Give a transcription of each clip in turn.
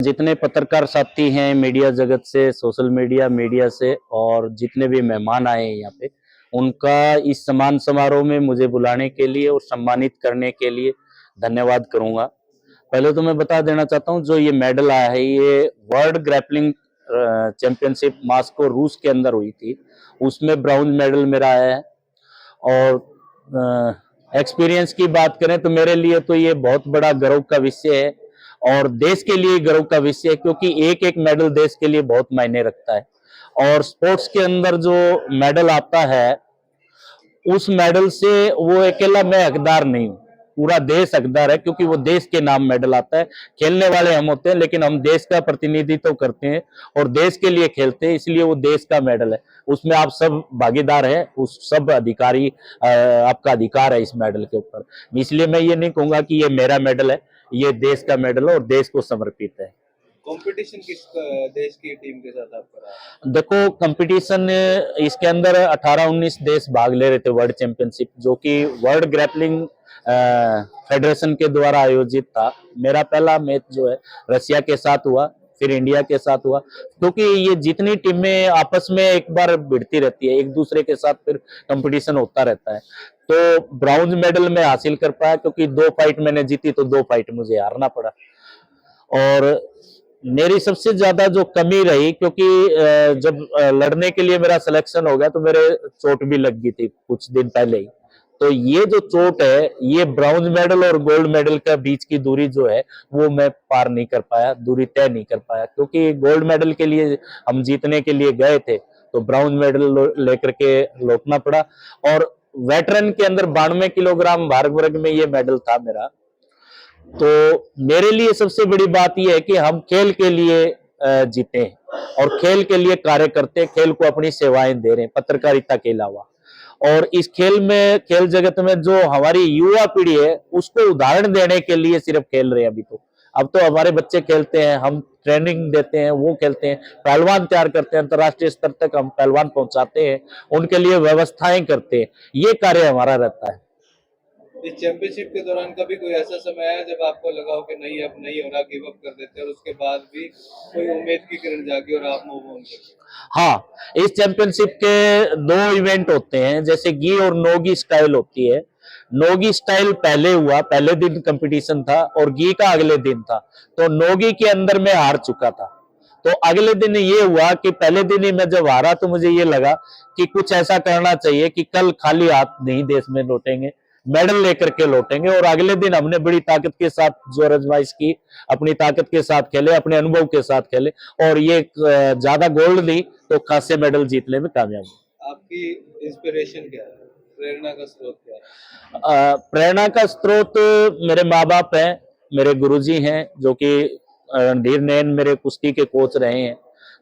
जितने पत्रकार साथी हैं मीडिया जगत से, सोशल मीडिया से, और जितने भी मेहमान आए हैं यहाँ पे, उनका इस सम्मान समारोह में मुझे बुलाने के लिए और सम्मानित करने के लिए धन्यवाद करूंगा। पहले तो मैं बता देना चाहता हूँ, जो ये मेडल आया है ये वर्ल्ड ग्रैपलिंग चैंपियनशिप मास्को रूस के अंदर हुई थी, उसमें ब्राउन मेडल मेरा आया है। और एक्सपीरियंस की बात करें तो मेरे लिए तो ये बहुत बड़ा गर्व का विषय है और देश के लिए गर्व का विषय है, क्योंकि एक एक मेडल देश के लिए बहुत मायने रखता है। और स्पोर्ट्स के अंदर जो मेडल आता है उस मेडल से वो अकेला मैं हकदार नहीं हूँ, पूरा देश हकदार है, क्योंकि वो देश के नाम मेडल आता है। खेलने वाले हम होते हैं लेकिन हम देश का प्रतिनिधित्व करते हैं और देश के लिए खेलते हैं, इसलिए वो देश का मेडल है। उसमें आप सब भागीदार हैं, उस सब अधिकारी आपका अधिकार है इस मेडल के ऊपर। इसलिए मैं ये नहीं कहूंगा कि ये मेरा मेडल है, ये देश का मेडल है और देश को समर्पित है। कंपटीशन किस देश की टीम के साथ आप कर रहे हैं? देखो, कंपटीशन इसके अंदर 18-19 देश भाग ले रहे थे वर्ल्ड चैंपियनशिप, जो कि वर्ल्ड ग्रैपलिंग फेडरेशन के द्वारा आयोजित था। मेरा पहला मैच जो है रसिया के साथ हुआ, फिर इंडिया के साथ हुआ, क्योंकि ये जितनी टीमें आपस में एक बार भिड़ती रहती है एक दूसरे के साथ, फिर कंपटीशन होता रहता है। तो ब्रॉन्ज मेडल में हासिल कर पाया, क्योंकि 2 फाइट मैंने जीती तो 2 फाइट मुझे हारना पड़ा। और मेरी सबसे ज्यादा जो कमी रही, क्योंकि जब लड़ने के लिए मेरा सिलेक्शन हो गया तो मेरे चोट भी लग गई थी कुछ दिन पहले ही। तो ये जो चोट है, ये ब्रॉन्ज मेडल और गोल्ड मेडल का बीच की दूरी जो है वो मैं पार नहीं कर पाया, दूरी तय नहीं कर पाया, क्योंकि गोल्ड मेडल के लिए हम जीतने के लिए गए थे तो ब्रॉन्ज मेडल लेकर के लौटना पड़ा। और वेटरन के अंदर 92 किलोग्राम भार वर्ग में ये मेडल था मेरा। तो मेरे लिए सबसे बड़ी बात यह है कि हम खेल के लिए जीते और खेल के लिए कार्य करते, खेल को अपनी सेवाएं दे रहे हैं पत्रकारिता के अलावा। और इस खेल में, खेल जगत में जो हमारी युवा पीढ़ी है उसको उदाहरण देने के लिए सिर्फ खेल रहे हैं अभी तो। अब तो हमारे बच्चे खेलते हैं, हम ट्रेनिंग देते हैं, वो खेलते हैं, पहलवान तैयार करते हैं, अंतर्राष्ट्रीय स्तर तक हम पहलवान पहुंचाते हैं, उनके लिए व्यवस्थाएं करते हैं, ये कार्य हमारा रहता है। इस चैंपियनशिप के दौरान कभी कोई ऐसा समय है जब आपको लगा हो कि नहीं अब नहीं हो रहा, गिव अप कर देते हैं, और उसके बाद भी कोई उम्मीद की किरण जागी और आप मूव ऑन करते? हाँ, इस चैंपियनशिप के 2 इवेंट होते हैं, जैसे गी और नोगी स्टाइल होती है। नोगी स्टाइल पहले हुआ, पहले दिन कंपटीशन था और गी का अगले दिन था। तो नोगी के अंदर मैं हार चुका था, तो अगले दिन ये हुआ कि पहले दिन ही मैं जब हारा तो मुझे ये लगा कि कुछ ऐसा करना चाहिए कि कल खाली हाथ नहीं देश में लौटेंगे, मेडल लेकर के लौटेंगे। और अगले दिन हमने बड़ी ताकत के साथ जोर आजमाइश की, अपनी ताकत के साथ खेले, अपने अनुभव के साथ खेले, और ये ज्यादा गोल्ड नहीं तो खासे मेडल जीतने में कामयाब हुए। आपकी इंस्पिरेशन क्या है, प्रेरणा का स्रोत क्या है? प्रेरणा का स्रोत मेरे माँ बाप हैं, मेरे गुरुजी हैं, जो कि रणधीर नैन मेरे कुश्ती के कोच रहे हैं।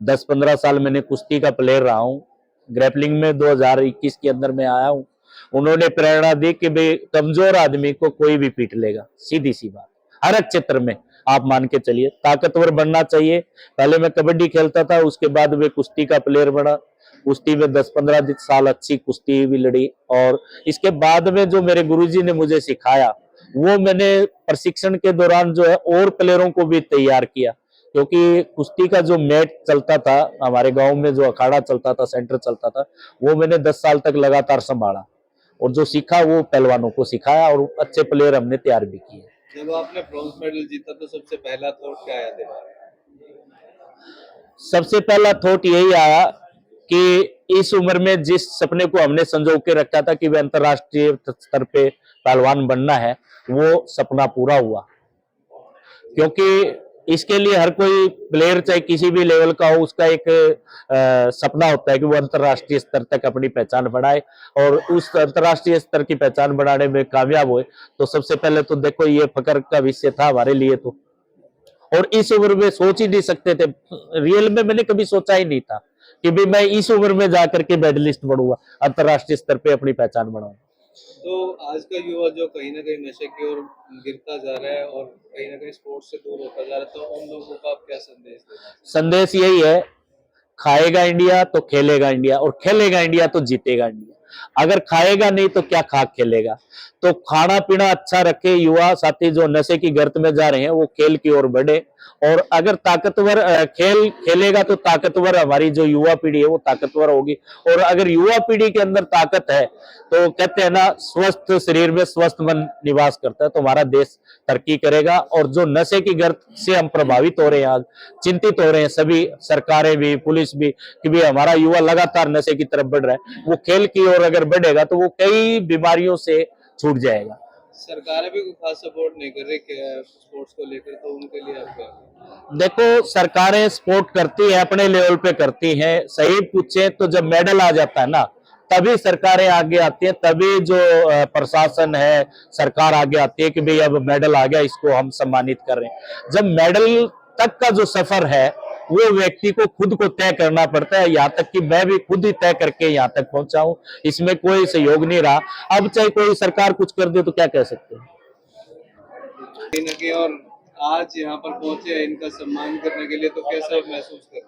10-15 साल मैंने कुश्ती का प्लेयर रहा हूँ। ग्रैपलिंग में 2021 के अंदर मैं आया हूँ। उन्होंने प्रेरणा दी कि भाई कमजोर आदमी को कोई भी पीट लेगा, सीधी सी बात। हर एक क्षेत्र में आप मान के चलिए, ताकतवर बनना चाहिए। पहले मैं कबड्डी खेलता था, उसके बाद वे कुश्ती का प्लेयर बना। कुश्ती में 10-15 साल अच्छी कुश्ती भी लड़ी, और इसके बाद में जो मेरे गुरुजी ने मुझे सिखाया वो मैंने प्रशिक्षण के दौरान जो है और प्लेयरों को भी तैयार किया। क्योंकि कुश्ती का जो मैच चलता था हमारे गांव में, जो अखाड़ा चलता था, सेंटर चलता था, वो मैंने 10 साल तक लगातार संभाला, और जो सीखा वो पहलवानों को सिखाया, और अच्छे प्लेयर हमने तैयार भी किए। जब आपने ब्रॉन्ज मेडल जीता तो सबसे पहला थॉट क्या आया दिमाग में? सबसे पहला थॉट यही आया कि इस उम्र में जिस सपने को हमने संजो के रखा था कि वे अंतरराष्ट्रीय स्तर पे पहलवान बनना है, वो सपना पूरा हुआ। क्योंकि इसके लिए हर कोई प्लेयर चाहे किसी भी लेवल का हो, उसका एक सपना होता है कि वो अंतरराष्ट्रीय स्तर तक अपनी पहचान बढ़ाए, और उस अंतरराष्ट्रीय स्तर की पहचान बढ़ाने में कामयाब हुए। तो सबसे पहले तो देखो ये फकर का विषय था हमारे लिए तो। और इस उम्र में सोच ही नहीं सकते थे, रियल में मैंने कभी सोचा ही नहीं था कि भाई मैं इस उम्र में जाकर के मेडलिस्ट बनूंगा, अंतरराष्ट्रीय स्तर पे अपनी पहचान बनाऊंगा। तो आज का युवा जो कहीं ना कहीं नशे की ओर गिरता जा रहा है और कहीं ना कहीं स्पोर्ट्स से दूर होता जा रहा है, तो उन लोगों को आप क्या संदेश देना? संदेश यही है, खाएगा इंडिया तो खेलेगा इंडिया, और खेलेगा इंडिया तो जीतेगा इंडिया। अगर खाएगा नहीं तो क्या खा खेलेगा। तो खाना पीना अच्छा रखे, युवा साथी जो नशे की गर्त में जा रहे हैं वो खेल की ओर बढ़े। और अगर ताकतवर खेल खेलेगा तो ताकतवर हमारी जो युवा पीढ़ी है वो ताकतवर होगी। और अगर युवा पीढ़ी के अंदर ताकत है तो कहते हैं ना, स्वस्थ शरीर में स्वस्थ मन निवास करता है, तो हमारा देश तरक्की करेगा। और जो नशे की गर्त से हम प्रभावित हो रहे हैं, आज चिंतित हो रहे हैं सभी सरकारें भी, पुलिस भी, कि भी हमारा युवा लगातार नशे की तरफ बढ़ रहा है, वो खेल की ओर अगर बढ़ेगा तो वो कई बीमारियों से छूट जाएगा। सरकारें भी कोई खास सपोर्ट नहीं कर रही स्पोर्ट्स को लेकर, तो उनके लिए आपका? देखो, सरकारें सपोर्ट करती है, अपने लेवल पे करती हैं। सही पूछे तो जब मेडल आ जाता है ना, तभी सरकारें आगे आती हैं, तभी जो प्रशासन है, सरकार आगे आती है कि भाई अब मेडल आ गया, इसको हम सम्मानित कर रहे हैं। जब मेडल तक का जो सफर है वो व्यक्ति को खुद को तय करना पड़ता है। यहाँ तक कि मैं भी खुद ही तय करके यहाँ तक पहुंचा हूं, इसमें कोई सहयोग नहीं रहा। अब चाहे कोई सरकार कुछ कर दे तो क्या कह सकते हैं। कहीं ना कहीं, और आज यहाँ पर पहुंचे हैं इनका सम्मान करने के लिए, तो कैसा महसूस कर?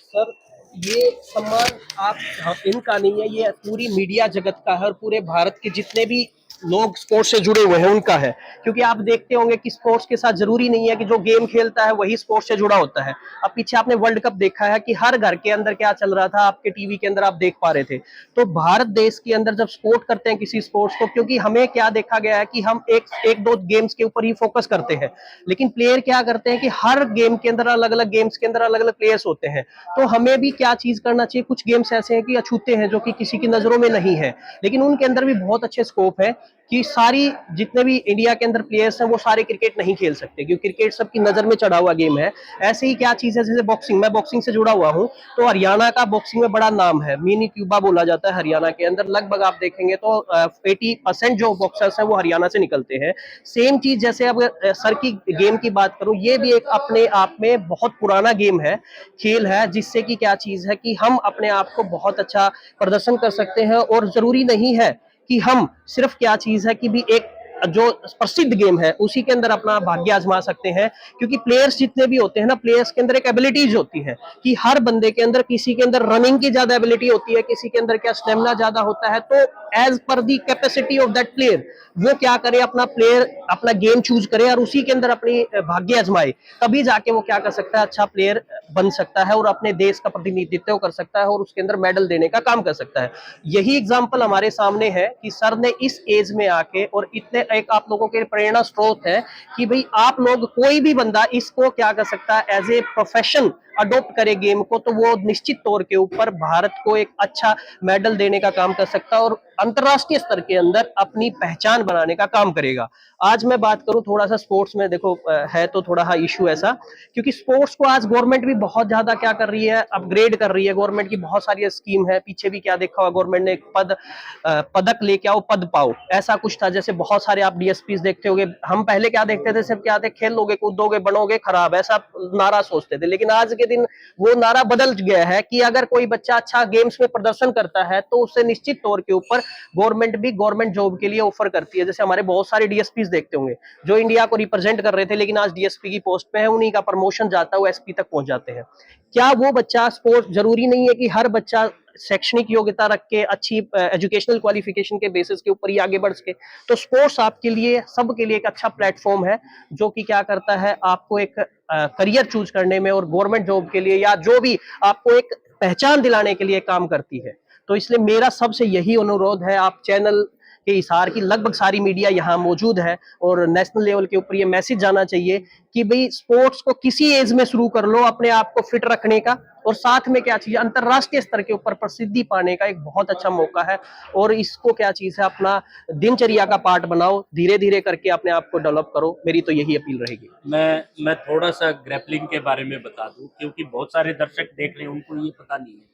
सर, ये सम्मान इनका नहीं है, ये पूरी मीडिया जगत का है और पूरे भारत के जितने भी लोग स्पोर्ट्स से जुड़े हुए हैं उनका है। क्योंकि आप देखते होंगे कि स्पोर्ट्स के साथ जरूरी नहीं है कि जो गेम खेलता है वही स्पोर्ट्स से जुड़ा होता है। अब पीछे आपने वर्ल्ड कप देखा है कि हर घर के अंदर क्या चल रहा था, आपके टीवी के अंदर आप देख पा रहे थे। तो भारत देश के अंदर जब सपोर्ट करते हैं किसी स्पोर्ट्स को, क्योंकि हमें क्या देखा गया है कि हम एक दो गेम्स के ऊपर ही फोकस करते हैं, लेकिन प्लेयर क्या करते हैं कि हर गेम के अंदर अलग अलग गेम्स के अंदर अलग अलग प्लेयर्स होते हैं। तो हमें भी क्या चीज करना चाहिए, कुछ गेम्स ऐसे हैं कि अछूते हैं जो कि किसी की नजरों में नहीं है, लेकिन उनके अंदर भी बहुत अच्छे स्कोप है कि सारी जितने भी इंडिया के अंदर प्लेयर्स हैं वो सारे क्रिकेट नहीं खेल सकते, क्योंकि क्रिकेट सबकी नजर में चढ़ा हुआ गेम है। ऐसे ही क्या चीज है, जैसे बॉक्सिंग, मैं बॉक्सिंग से जुड़ा हुआ हूँ, तो हरियाणा का बॉक्सिंग में बड़ा नाम है, मिनी क्यूबा बोला जाता है हरियाणा के अंदर। लगभग आप देखेंगे तो 80% जो बॉक्सर्स हैं वो हरियाणा से निकलते हैं। सेम चीज जैसे अब सर की गेम की बात करूं, ये भी एक अपने आप में बहुत पुराना गेम है, खेल है, जिससे कि क्या चीज है कि हम अपने आप को बहुत अच्छा प्रदर्शन कर सकते हैं। और जरूरी नहीं है कि हम सिर्फ क्या चीज है कि भी एक जो प्रसिद्ध गेम है उसी के अंदर अपना भाग्य आजमा सकते हैं। क्योंकि प्लेयर्स जितने भी होते हैं ना, प्लेयर्स के अंदर एक एबिलिटीज होती है कि हर बंदे के अंदर, किसी के अंदर रनिंग की ज्यादा एबिलिटी होती है, किसी के अंदर क्या स्टेमिना ज्यादा होता है। तो as per the capacity of that player वो क्या करे, अपना गेम चूज करे और उसी के अंदर अपनी भाग्य आजमाए, तभी जाके वो क्या कर सकता है, अच्छा प्लेयर बन सकता है और अपने देश का प्रतिनिधित्व कर सकता है और उसके अंदर मेडल देने का काम कर सकता है। यही एग्जाम्पल हमारे सामने है कि सर ने इस एज में आके, और इतने एक आप लोगों के प्रेरणा स्रोत है कि भाई आप लोग, कोई भी बंदा इसको क्या कर सकता है, एज ए प्रोफेशन अडॉप्ट करे गेम को, तो वो निश्चित तौर के ऊपर भारत को एक अच्छा मेडल देने का काम कर सकता है और अंतरराष्ट्रीय स्तर के अंदर अपनी पहचान बनाने का काम करेगा। आज मैं बात करूं थोड़ा सा स्पोर्ट्स में, देखो है तो थोड़ा सा इशू ऐसा, क्योंकि स्पोर्ट्स को आज गवर्नमेंट भी बहुत ज्यादा क्या कर रही है, अपग्रेड कर रही है। गवर्नमेंट की बहुत सारी स्कीम है, पीछे भी क्या देखा हुआ गवर्नमेंट ने, एक पदक लेके आओ पद पाओ, ऐसा कुछ था। जैसे बहुत सारे आप डीएसपी देखते होंगे, हम पहले क्या देखते थे, सिर्फ क्या थे, खेल लोगे कूदोगे बनोगे खराब, ऐसा नारा सोचते थे। लेकिन आज के दिन वो नारा बदल गया है कि अगर कोई बच्चा अच्छा गेम्स में प्रदर्शन करता है तो उससे निश्चित तौर के ऊपर गवर्नमेंट भी गवर्नमेंट जॉब के लिए ऑफर करती है। जैसे हमारे बहुत सारे डीएसपी देखते होंगे जो इंडिया को रिप्रेजेंट कर रहे थे, लेकिन आज डीएसपी की पोस्ट पे है, उन्हीं का प्रमोशन जाता हुआ एसपी तक पहुंच जाते हैं। क्या वो बच्चा स्पोर्ट्स, जरूरी नहीं है कि हर बच्चा शैक्षणिक योग्यता रख के अच्छी एजुकेशनल क्वालिफिकेशन के बेसिस के ऊपर ही आगे बढ़ सके। तो स्पोर्ट्स आपके लिए, सबके लिए एक अच्छा प्लेटफॉर्म है जो कि क्या करता है, आपको एक करियर चूज करने में और गवर्नमेंट जॉब के लिए या जो भी आपको एक पहचान दिलाने के लिए काम करती है। तो इसलिए मेरा सबसे यही अनुरोध है, आप चैनल के इशार की लगभग सारी मीडिया यहाँ मौजूद है और नेशनल लेवल के ऊपर ये मैसेज जाना चाहिए कि भाई स्पोर्ट्स को किसी एज में शुरू कर लो, अपने आप को फिट रखने का, और साथ में क्या चीज, अंतरराष्ट्रीय स्तर के ऊपर प्रसिद्धि पाने का एक बहुत अच्छा मौका है। और इसको क्या चीज है, अपना दिनचर्या का पार्ट बनाओ, धीरे धीरे करके अपने आप को डेवलप करो। मेरी तो यही अपील रहेगी। मैं थोड़ा सा ग्रैपलिंग के बारे में बता दूं, क्योंकि बहुत सारे दर्शक देख रहे हैं, उनको ये पता नहीं है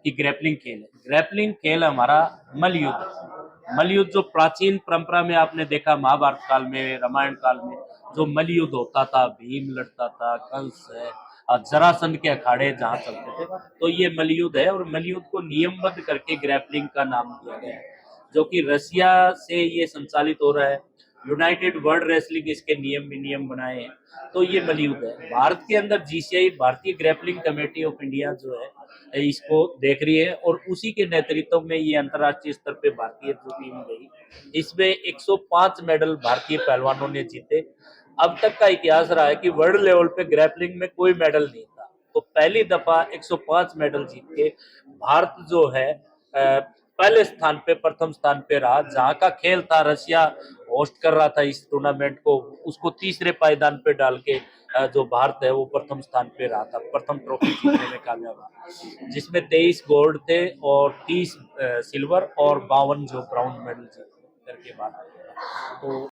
कि ग्रैपलिंग खेल है। ग्रैपलिंग खेल हमारा मल्लयुद्ध है। मल्लयुद्ध जो प्राचीन परंपरा में आपने देखा, महाभारत काल में, रामायण काल में जो मल्लयुद्ध होता था, भीम लड़ता था, कंस है और जरासंध के अखाड़े जहाँ चलते थे, तो ये मल्लयुद्ध है। और मल्लयुद्ध को नियमबद्ध करके ग्रैपलिंग का नाम दिया गया है, जो कि रसिया से ये संचालित हो रहा है। यूनाइटेड वर्ल्ड रेसलिंग इसके नियम बनाए हैं। तो ये मल्लयुद्ध है। भारत के अंदर जीसीआई, भारतीय ग्रैपलिंग कमेटी ऑफ इंडिया जो है, इसको देख रही है और उसी के नेतृत्व में ये अंतर्राष्ट्रीय स्तर पे भारतीय जो टीम गई, इसमें 105 मेडल भारतीय पहलवानों ने जीते। अब तक का इतिहास रहा है कि वर्ल्ड लेवल पे ग्रैपलिंग में कोई मेडल नहीं था, तो पहली दफा 105 मेडल जीत के भारत जो है पहले स्थान पे, प्रथम स्थान पे रहा। जहां का खेल था, रशिया होस्ट कर रहा था इस टूर्नामेंट को, उसको तीसरे पायदान पे डाल के जो भारत है वो प्रथम स्थान पे रहा था, प्रथम ट्रॉफी जीतने में कामयाब रहा, जिसमें 23 गोल्ड थे और 30 सिल्वर और 52 जो ब्राउन मेडल जीते करके बात। तो